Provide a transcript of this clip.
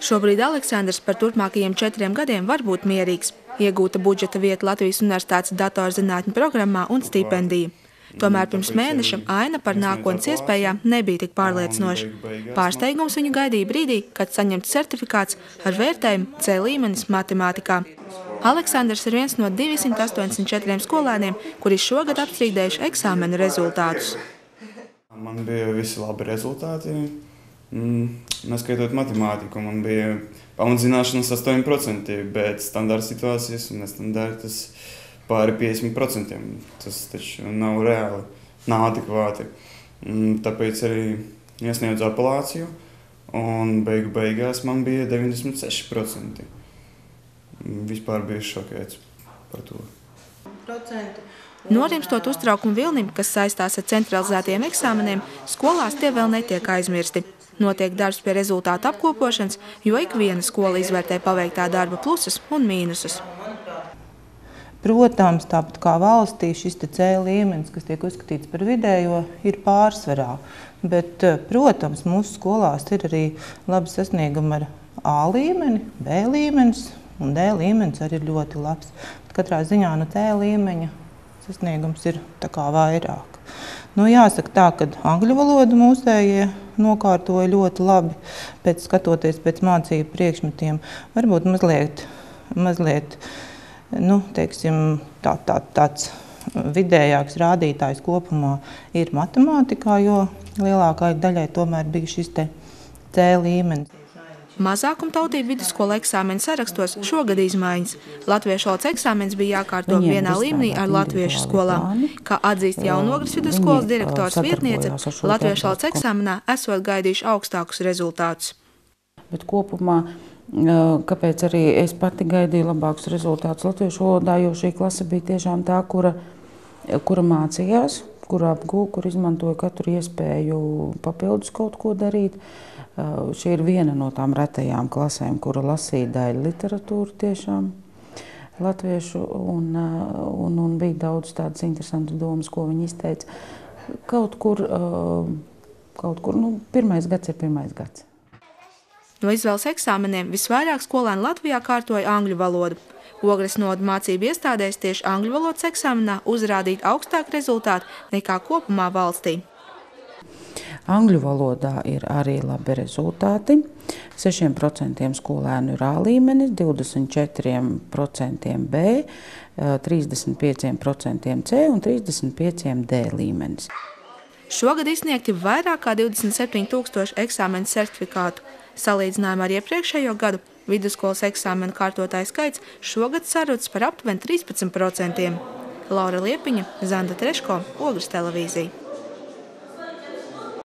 Šobrīd Aleksandrs par turpmākajiem 4 gadiem var būt mierīgs. Iegūta budžeta vieta Latvijas Universitātes datorzinātņu programmā un stipendija. Tomēr pirms mēneša aina par nākotnes iespējām nebija tik pārliecinoša. Pārsteigums viņu gaidīja brīdī, kad saņemts certifikāts ar vērtējumu C līmenis matemātikā. Aleksandrs ir viens no 284 skolēniem, kuri šogad apstrīdējuši eksāmenu rezultātus. Man bija visi labi rezultāti, neskaitot matemātiku. Man bija pamatzināšanas 8%, bet standarta situācijas un nestandartas pāri 50%. Tas taču nav reāli, nav adekvāti. Tāpēc arī iesniedzu apelāciju, un beigās man bija 96%. Vispār biju šokēts par to. Norimstot uztraukumu vilnim, kas saistās ar centralizētiem eksāmeniem, skolās tie vēl netiek aizmirsti. Notiek darbs pie rezultātu apkopošanas, jo ikviena skola izvērtē paveiktā darba plusus un mīnusus. Protams, tāpat kā valstī, šis C līmenis, kas tiek uzskatīts par vidējo, ir pārsvarā. Bet, protams, mūsu skolās ir arī labi sasniegumi ar A līmeni, B līmenis un D līmenis arī ir ļoti labs. Bet katrā ziņā no C līmeņa sasniegums ir tā kā vairāk. Jāsaka tā, ka angļu valodu mūsējie nokārtoja ļoti labi, skatoties pēc mācību priekšmetiem. Varbūt mazliet teiksim, tāds vidējāks rādītājs kopumā ir matemātikā, jo lielākai daļai tomēr bija šis C līmenis. Mazākumtautību vidusskolu eksāmenu sarakstos šogad izmaiņas. Latviešu valodas eksāmens bija jākārto vienā līmenī ar latviešu skolām. Kā atzīst Jaunogres vidusskolas direktors vietniece, latviešu valodas eksāmenā esot gaidījuši augstākus rezultātus. Bet kopumā, kāpēc arī es pati gaidīju labākus rezultātus latviešu valodā, jo šī klase bija tiešām tā, kura mācījās, kura apgūja, kur izmantoja katru iespēju papildus kaut ko darīt. Šī ir viena no tām retajām klasēm, kura lasīja daļu literatūru tiešām latviešu, un bija daudz tādas interesantas domas, ko viņi izteica. Kaut kur, pirmais gads ir pirmais gads. No izvēles eksāmeniem visvairāk skolēni Latvijā kārtoja angļu valodu. Ogres nodu mācību iestādēs tieši angļu valodas eksāmenā uzrādīt augstāku rezultātu nekā kopumā valstī. Angļu valodā ir arī labi rezultāti. 6% skolēnu ir A līmenis, 24% B, 35% C un 35% D līmenis. Šogad izsniegti vairāk kā 27 000 eksāmenu certifikātu. Salīdzinājumā ar iepriekšējo gadu vidusskolas eksāmenu kārtotāju skaits šogad sarucis par aptuveni 13%. Laura Liepiņa, Zanda Treško, Ogres televīzija.